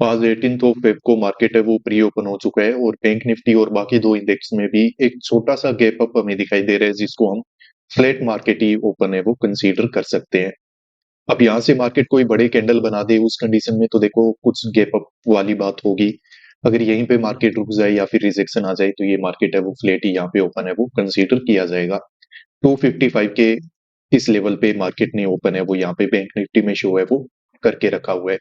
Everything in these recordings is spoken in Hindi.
आज 18 ऑफ फेब को मार्केट है वो प्री ओपन हो चुका है और बैंक निफ्टी और बाकी दो इंडेक्स में भी एक छोटा सा गैप अप हमें दिखाई दे रहा है, जिसको हम फ्लैट मार्केट ही ओपन है वो कंसीडर कर सकते हैं। अब यहाँ से मार्केट कोई बड़े कैंडल बना दे उस कंडीशन में तो देखो कुछ गैप अप वाली बात होगी। अगर यहीं पे मार्केट रुक जाए या फिर रिजेक्शन आ जाए तो ये मार्केट है वो फ्लैट ही यहाँ पे ओपन है वो कंसीडर किया जाएगा। 255 के इस लेवल पे मार्केट ने ओपन है वो यहाँ पे बैंक निफ्टी में शो है वो करके रखा हुआ है।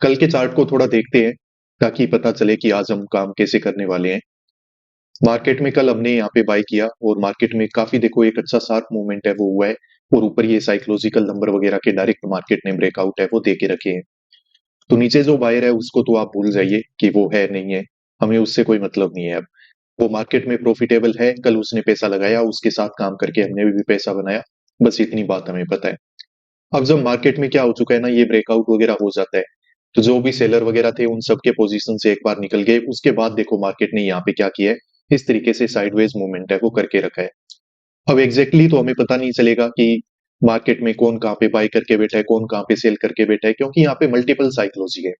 कल के चार्ट को थोड़ा देखते हैं ताकि पता चले कि आज हम काम कैसे करने वाले हैं। मार्केट में कल हमने यहाँ पे बाय किया और मार्केट में काफी देखो एक अच्छा शार्प मूवमेंट है वो हुआ है और ऊपर ये साइकोलॉजिकल नंबर वगैरह के डायरेक्ट मार्केट ने ब्रेकआउट है वो दे के रखे हैं। तो नीचे जो बायर है उसको तो आप भूल जाइए कि वो है नहीं है, हमें उससे कोई मतलब नहीं है। अब वो मार्केट में प्रॉफिटेबल है, कल उसने पैसा लगाया, उसके साथ काम करके हमने भी पैसा बनाया, बस इतनी बात हमें पता है। अब जब मार्केट में क्या हो चुका है ना, ये ब्रेकआउट वगैरह हो जाता है तो जो भी सेलर वगैरह थे उन सबके पोजीशन से एक बार निकल गए। उसके बाद देखो मार्केट ने यहाँ पे क्या किया है, इस तरीके से साइडवेज मूवमेंट है वो करके रखा है। अब एग्जैक्टली तो हमें पता नहीं चलेगा कि मार्केट में कौन कहाँ पे बाय करके बैठा है, कौन कहाँ पे सेल करके बैठा है, क्योंकि यहाँ पे मल्टीपल साइकोलॉजी है।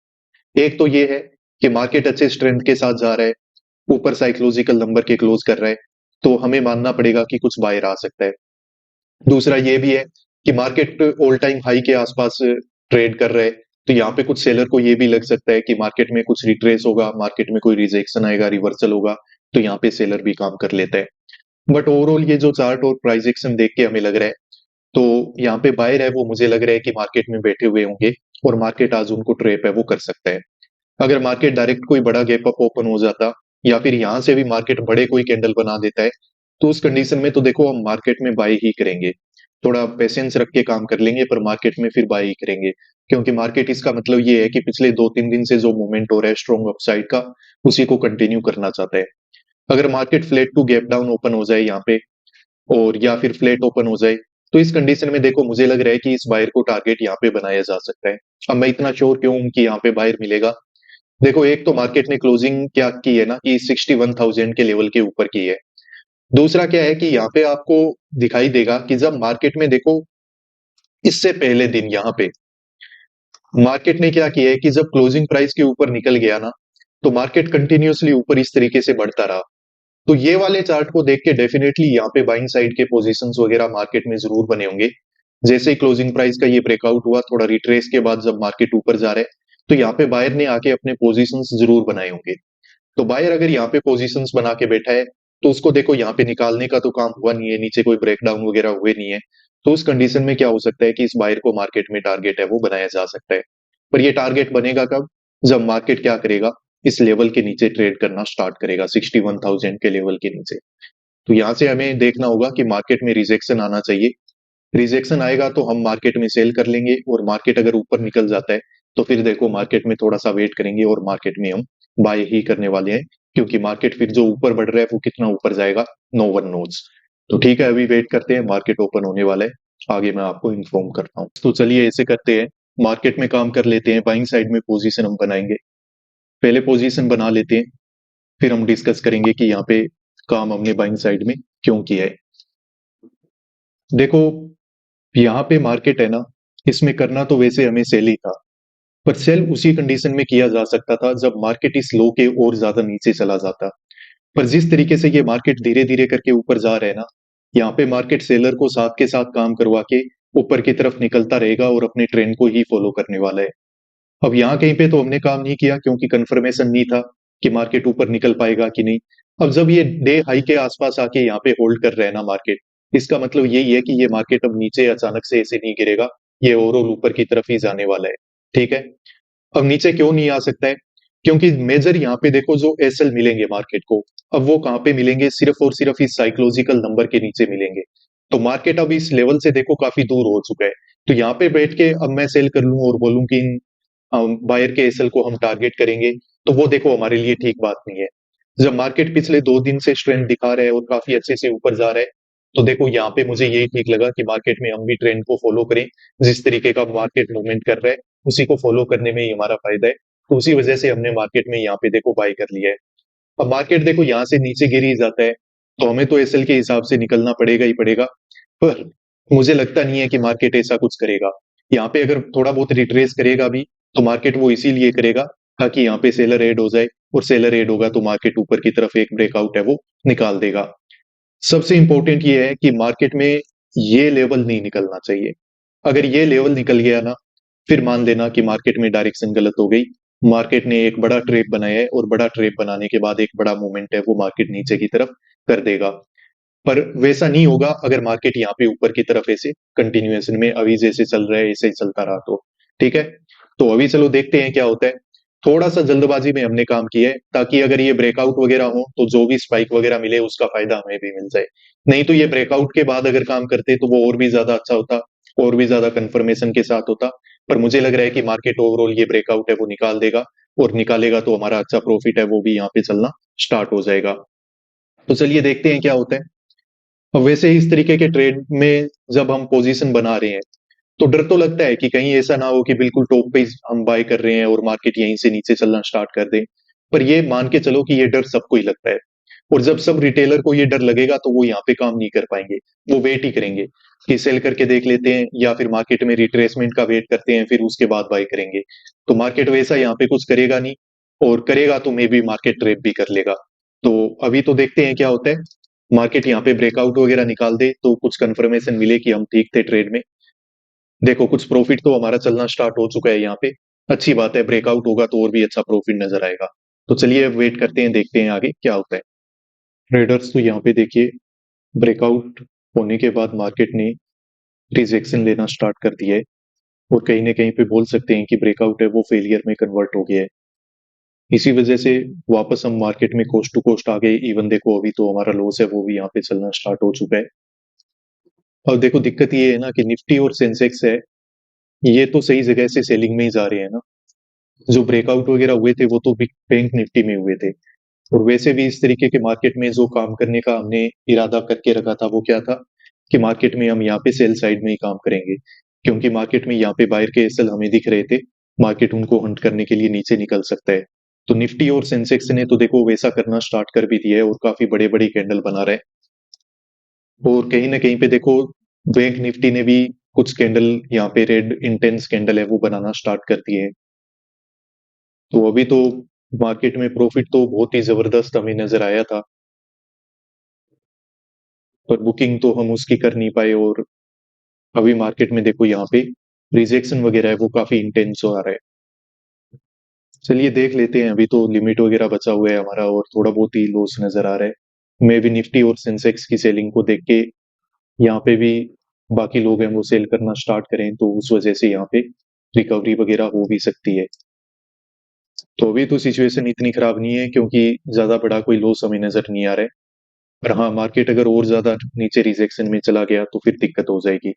एक तो ये है कि मार्केट अच्छे स्ट्रेंथ के साथ जा रहा है, ऊपर साइकोलॉजिकल नंबर के क्लोज कर रहा है, तो हमें मानना पड़ेगा कि कुछ बायर आ सकता है। दूसरा ये भी है कि मार्केट ऑल टाइम हाई के आसपास ट्रेड कर रहा है, तो यहाँ पे कुछ सेलर को ये भी लग सकता है कि मार्केट में कुछ रिट्रेस होगा, मार्केट में कोई रिजेक्शन आएगा, रिवर्सल होगा, तो यहाँ पे सेलर भी काम कर लेता है। बट ओवरऑल ये जो चार्ट और प्राइस एक्शन देख के हमें लग रहा है, तो यहाँ पे बायर है वो मुझे लग रहा है कि मार्केट में बैठे हुए होंगे और मार्केट आज उनको ट्रेप है वो कर सकता है। अगर मार्केट डायरेक्ट कोई बड़ा गैप अप ओपन हो जाता या फिर यहां से भी मार्केट बड़े कोई कैंडल बना देता है, तो उस कंडीशन में तो देखो हम मार्केट में बाय ही करेंगे। थोड़ा पेशेंस रख के काम कर लेंगे पर मार्केट में फिर बाय ही करेंगे, क्योंकि मार्केट इसका मतलब ये है कि पिछले 2-3 दिन से जो मूवमेंट हो रहा है स्ट्रॉन्ग अपसाइड का, उसी को कंटिन्यू करना चाहता है। अगर market flat to gap down open हो जाए यहाँ पे और या फिर फ्लैट ओपन हो जाए, तो इस कंडीशन में देखो मुझे लग रहा है कि इस बायर को टारगेट यहाँ पे बनाया जा सकता है। अब मैं इतना श्योर क्यों हूं कि यहाँ पे बायर मिलेगा, देखो एक तो मार्केट ने क्लोजिंग क्या की है ना कि 61,000 के लेवल के ऊपर की है। दूसरा क्या है कि यहाँ पे आपको दिखाई देगा कि जब मार्केट में देखो इससे पहले दिन यहाँ पे मार्केट ने क्या किया है कि जब क्लोजिंग प्राइस के ऊपर निकल गया ना, तो मार्केट कंटिन्यूअसली ऊपर इस तरीके से बढ़ता रहा। तो ये वाले चार्ट को देख के डेफिनेटली यहाँ पे बाइंग साइड के पोजीशंस वगैरह मार्केट में जरूर बने होंगे। जैसे ही क्लोजिंग प्राइस का ये ब्रेकआउट हुआ, थोड़ा रिट्रेस के बाद जब मार्केट ऊपर जा रहा है, तो यहाँ पे बायर ने आके अपने पोजीशंस जरूर बनाए होंगे। तो बायर अगर यहाँ पे पोजीशंस बना के बैठा है, तो उसको देखो यहाँ पे निकालने का तो काम हुआ नहीं है, नीचे कोई ब्रेकडाउन वगैरह हुए नहीं है। तो उस कंडीशन में क्या हो सकता है कि इस बायर को मार्केट में टारगेट है वो बनाया जा सकता है। पर ये टारगेट बनेगा कब, जब मार्केट क्या करेगा, इस लेवल के नीचे ट्रेड करना स्टार्ट करेगा 61,000 के लेवल के नीचे। तो यहाँ से हमें देखना होगा कि मार्केट में रिजेक्शन आना चाहिए। रिजेक्शन आएगा तो हम मार्केट में सेल कर लेंगे और मार्केट अगर ऊपर निकल जाता है तो फिर देखो मार्केट में थोड़ा सा वेट करेंगे और मार्केट में हम बाय ही करने वाले हैं, क्योंकि मार्केट फिर जो ऊपर बढ़ रहा है वो कितना ऊपर जाएगा, नो वन नोज। तो ठीक है, अभी वेट करते हैं, मार्केट ओपन होने वाला है, आगे मैं आपको इन्फॉर्म करता हूँ। तो चलिए ऐसे करते हैं, मार्केट में काम कर लेते हैं, बाइंग साइड में पोजीशन हम बनाएंगे। पहले पोजीशन बना लेते हैं, फिर हम डिस्कस करेंगे कि यहाँ पे काम हमने बाइंग साइड में क्यों किया है। देखो यहाँ पे मार्केट है ना, इसमें करना तो वैसे हमें सेल ही था, पर सेल उसी कंडीशन में किया जा सकता था जब मार्केट इस लो के और ज्यादा नीचे चला जाता। पर जिस तरीके से ये मार्केट धीरे धीरे करके ऊपर जा रहा है ना, यहाँ पे मार्केट सेलर को साथ के साथ काम करवा के ऊपर की तरफ निकलता रहेगा और अपने ट्रेंड को ही फॉलो करने वाला है। अब यहाँ कहीं पे तो हमने काम नहीं किया क्योंकि कंफर्मेशन नहीं था कि मार्केट ऊपर निकल पाएगा कि नहीं। अब जब ये डे हाई के आसपास आके यहाँ पे होल्ड कर रहा है ना मार्केट, इसका मतलब यही है कि ये मार्केट अब नीचे अचानक से ऐसे नहीं गिरेगा, ये ओवरऑल ऊपर की तरफ ही जाने वाला है। ठीक है, अब नीचे क्यों नहीं आ सकता है, क्योंकि मेजर यहाँ पे देखो जो एसएल मिलेंगे मार्केट को, अब वो कहाँ पे मिलेंगे, सिर्फ और सिर्फ इस साइकोलॉजिकल नंबर के नीचे मिलेंगे। तो मार्केट अब इस लेवल से देखो काफी दूर हो चुका है। तो यहाँ पे बैठ के अब मैं सेल कर लूं और बोलूं कि बायर के एसएल को हम टारगेट करेंगे, तो वो देखो हमारे लिए ठीक बात नहीं है। जब मार्केट पिछले 2 दिन से स्ट्रेंथ दिखा रहा है और काफी अच्छे से ऊपर जा रहा है, तो देखो यहाँ पे मुझे यही ठीक लगा कि मार्केट में हम भी ट्रेंड को फॉलो करें। जिस तरीके का मार्केट मूवमेंट कर रहा है उसी को फॉलो करने में ही हमारा फायदा है। तो उसी वजह से हमने मार्केट में यहाँ पे देखो बाय कर लिया है। अब मार्केट देखो यहाँ से नीचे गिर ही जाता है, तो हमें तो एसएल के हिसाब से निकलना पड़ेगा ही पड़ेगा। पर मुझे लगता नहीं है कि मार्केट ऐसा कुछ करेगा। यहाँ पे अगर थोड़ा बहुत रिट्रेस करेगा भी, तो मार्केट वो इसीलिए करेगा ताकि यहाँ पे सेलर ऐड हो जाए, और सेलर ऐड होगा तो मार्केट ऊपर की तरफ एक ब्रेकआउट है वो निकाल देगा। सबसे इंपॉर्टेंट ये है कि मार्केट में ये लेवल नहीं निकलना चाहिए। अगर ये लेवल निकल गया ना, फिर मान लेना कि मार्केट में डायरेक्शन गलत हो गई। मार्केट ने एक बड़ा ट्रेप बनाया है, और बड़ा ट्रेप बनाने के बाद एक बड़ा मूवमेंट है वो मार्केट नीचे की तरफ कर देगा। पर वैसा नहीं होगा अगर मार्केट यहाँ पे ऊपर की तरफ ऐसे कंटिन्यूएशन में अभी जैसे चल रहा है ऐसे ही चलता रहा तो। ठीक है, तो अभी चलो देखते हैं क्या होता है। थोड़ा सा जल्दबाजी में हमने काम किया है, ताकि अगर ये ब्रेकआउट वगैरह हो तो जो भी स्पाइक वगैरह मिले उसका फायदा हमें भी मिल जाए। नहीं तो ये ब्रेकआउट के बाद अगर काम करते तो वो और भी ज्यादा अच्छा होता, और भी ज्यादा कंफर्मेशन के साथ होता। पर मुझे लग रहा है कि मार्केट ओवरऑल ये ब्रेकआउट है वो निकाल देगा, और निकालेगा तो हमारा अच्छा प्रॉफिट है वो भी यहाँ पे चलना स्टार्ट हो जाएगा। तो चलिए देखते हैं क्या होता है। अब वैसे इस तरीके के ट्रेड में जब हम पोजीशन बना रहे हैं, तो डर तो लगता है कि कहीं ऐसा ना हो कि बिल्कुल टॉप पे ही हम बाय कर रहे हैं और मार्केट यहीं से नीचे चलना स्टार्ट कर दे। पर ये मान के चलो कि ये डर सबको ही लगता है, और जब सब रिटेलर को ये डर लगेगा तो वो यहाँ पे काम नहीं कर पाएंगे। वो वेट ही करेंगे कि सेल करके देख लेते हैं, या फिर मार्केट में रिट्रेसमेंट का वेट करते हैं, फिर उसके बाद बाय करेंगे। तो मार्केट वैसा यहाँ पे कुछ करेगा नहीं, और करेगा तो मे बी मार्केट ट्रेप भी कर लेगा। तो अभी तो देखते हैं क्या होता है। मार्केट यहाँ पे ब्रेकआउट वगैरह निकाल दे तो कुछ कंफर्मेशन मिले कि हम ठीक थे ट्रेड में। देखो कुछ प्रॉफिट तो हमारा चलना स्टार्ट हो चुका है यहाँ पे। अच्छी बात है, ब्रेकआउट होगा तो और भी अच्छा प्रॉफिट नजर आएगा। तो चलिए अब वेट करते हैं, देखते हैं आगे क्या होता है। ट्रेडर्स तो यहाँ पे देखिए, ब्रेकआउट होने के बाद मार्केट ने रिजेक्शन लेना स्टार्ट कर दिया है, और कहीं ना कहीं पे बोल सकते हैं कि ब्रेकआउट है वो फेलियर में कन्वर्ट हो गया है। इसी वजह से वापस हम मार्केट में कोस्ट टू कोस्ट आ गए। इवन देखो अभी तो हमारा लॉस है वो भी यहाँ पे चलना स्टार्ट हो चुका है। और देखो दिक्कत ये है ना कि निफ्टी और सेंसेक्स है, ये तो सही जगह से सेलिंग में ही जा रहे हैं ना। जो ब्रेकआउट वगैरह हुए थे वो तो बैंक निफ्टी में हुए थे। और वैसे भी इस तरीके के मार्केट में जो काम करने का हमने इरादा करके रखा था वो क्या था, कि मार्केट में हम यहाँ पे सेल साइड में ही काम करेंगे, क्योंकि मार्केट में यहाँ पे बायर के एसएल हमें दिख रहे थे। मार्केट उनको हंट करने के लिए नीचे निकल सकता है। तो निफ्टी और सेंसेक्स ने तो देखो वैसा करना स्टार्ट कर भी दिया है, और काफी बड़े बड़े कैंडल बना रहे हैं। और कहीं ना कहीं पे देखो बैंक निफ्टी ने भी कुछ कैंडल यहाँ पे रेड इंटेंस कैंडल है वो बनाना स्टार्ट कर दिए हैं। तो अभी तो मार्केट में प्रॉफिट तो बहुत ही जबरदस्त हमें नजर आया था, पर बुकिंग तो हम उसकी कर नहीं पाए। और अभी मार्केट में देखो यहाँ पे रिजेक्शन वगैरह है वो काफी इंटेंस हो आ रहा है। चलिए देख लेते हैं, अभी तो लिमिट वगैरह बचा हुआ है हमारा, और थोड़ा बहुत ही लॉस नजर आ रहा है। मैं भी निफ्टी और सेंसेक्स की सेलिंग को देख के यहाँ पे भी बाकी लोग हैं वो सेल करना स्टार्ट करें, तो उस वजह से यहाँ पे रिकवरी वगैरह हो भी सकती है। तो अभी तो सिचुएशन इतनी खराब नहीं है, क्योंकि ज्यादा बड़ा कोई लॉस हमें नजर नहीं आ रहा है। पर हाँ, मार्केट अगर और ज्यादा नीचे रिजेक्शन में चला गया तो फिर दिक्कत हो जाएगी।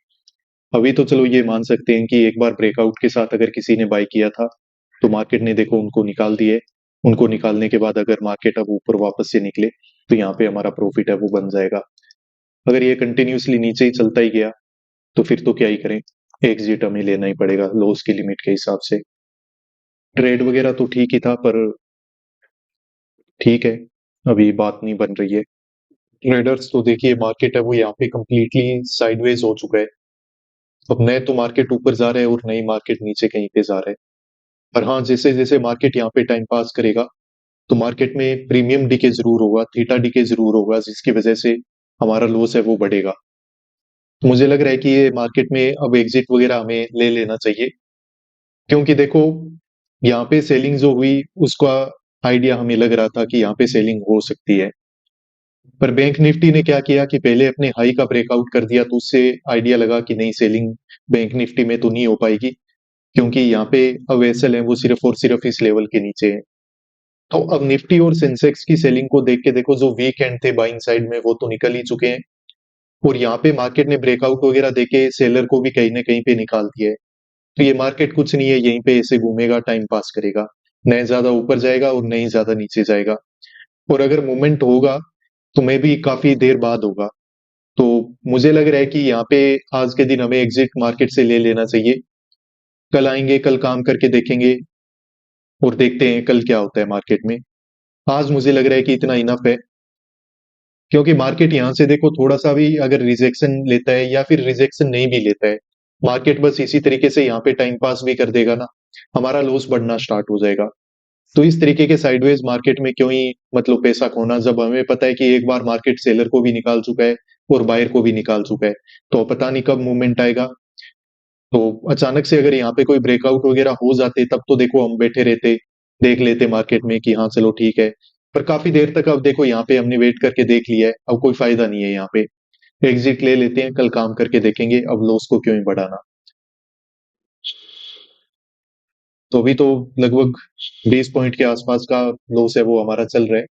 अभी तो चलो ये मान सकते हैं कि एक बार ब्रेकआउट के साथ अगर किसी ने बाय किया था, तो मार्केट ने देखो उनको निकाल दिए। उनको निकालने के बाद अगर मार्केट अब ऊपर वापस से निकले तो यहाँ पे हमारा प्रॉफिट है वो बन जाएगा। अगर ये कंटिन्यूअसली नीचे ही चलता ही गया तो फिर तो क्या ही करें, एग्जिट हमें लेना ही पड़ेगा लॉस की लिमिट के हिसाब से। ट्रेड वगैरह तो ठीक ही था, पर ठीक है, अभी बात नहीं बन रही है। ट्रेडर्स तो देखिए मार्केट है वो यहाँ पे कंप्लीटली साइडवेज हो चुका है। अब नए तो मार्केट ऊपर जा रहा है और नई मार्केट नीचे कहीं पे जा रहा है। पर हाँ, जैसे जैसे मार्केट यहाँ पे टाइम पास करेगा तो मार्केट में प्रीमियम डीके जरूर होगा, थीटा डीके जरूर होगा, जिसकी वजह से हमारा लॉस है वो बढ़ेगा। तो मुझे लग रहा है कि ये मार्केट में अब एग्जिट वगैरह हमें ले लेना चाहिए, क्योंकि देखो यहाँ पे सेलिंग जो हुई उसका आइडिया हमें लग रहा था कि यहाँ पे सेलिंग हो सकती है। पर बैंक निफ्टी ने क्या किया कि पहले अपने हाई का ब्रेकआउट कर दिया, तो उससे आइडिया लगा कि नहीं, सेलिंग बैंक निफ्टी में तो नहीं हो पाएगी, क्योंकि यहाँ पे अब एसएल है वो सिर्फ और सिर्फ इस लेवल के नीचे है। तो अब निफ्टी और सेंसेक्स की सेलिंग को देख के देखो, जो वीकेंड थे बाइंग साइड में वो तो निकल ही चुके हैं, और यहाँ पे मार्केट ने ब्रेकआउट वगैरह देके सेलर को भी कहीं ना कहीं पे निकाल दिया है। तो ये मार्केट कुछ नहीं है, यहीं पे ऐसे घूमेगा, टाइम पास करेगा, न ज्यादा ऊपर जाएगा और न ही ज्यादा नीचे जाएगा। और अगर मूवमेंट होगा तो मे भी काफी देर बाद होगा। तो मुझे लग रहा है कि यहाँ पे आज के दिन हमें एग्जिट मार्केट से ले लेना चाहिए। कल आएंगे, कल काम करके देखेंगे, और देखते हैं कल क्या होता है मार्केट में। आज मुझे लग रहा है कि इतना इनफ है, क्योंकि मार्केट यहाँ से देखो थोड़ा सा भी अगर रिजेक्शन लेता है या फिर रिजेक्शन नहीं भी लेता है, मार्केट बस इसी तरीके से यहाँ पे टाइम पास भी कर देगा ना, हमारा लॉस बढ़ना स्टार्ट हो जाएगा। तो इस तरीके के साइडवेज मार्केट में क्यों ही मतलब पैसा खोना, जब हमें पता है कि एक बार मार्केट सेलर को भी निकाल चुका है और बायर को भी निकाल चुका है, तो पता नहीं कब मूवमेंट आएगा। तो अचानक से अगर यहाँ पे कोई ब्रेकआउट वगैरह हो जाते तब तो देखो हम बैठे रहते, देख लेते मार्केट में कि हाँ चलो ठीक है। पर काफी देर तक अब देखो यहाँ पे हमने वेट करके देख लिया है, अब कोई फायदा नहीं है यहाँ पे। एग्जिट ले लेते हैं, कल काम करके देखेंगे, अब लॉस को क्यों ही बढ़ाना। तो अभी तो लगभग 20 पॉइंट के आसपास का लॉस है वो हमारा चल रहा है।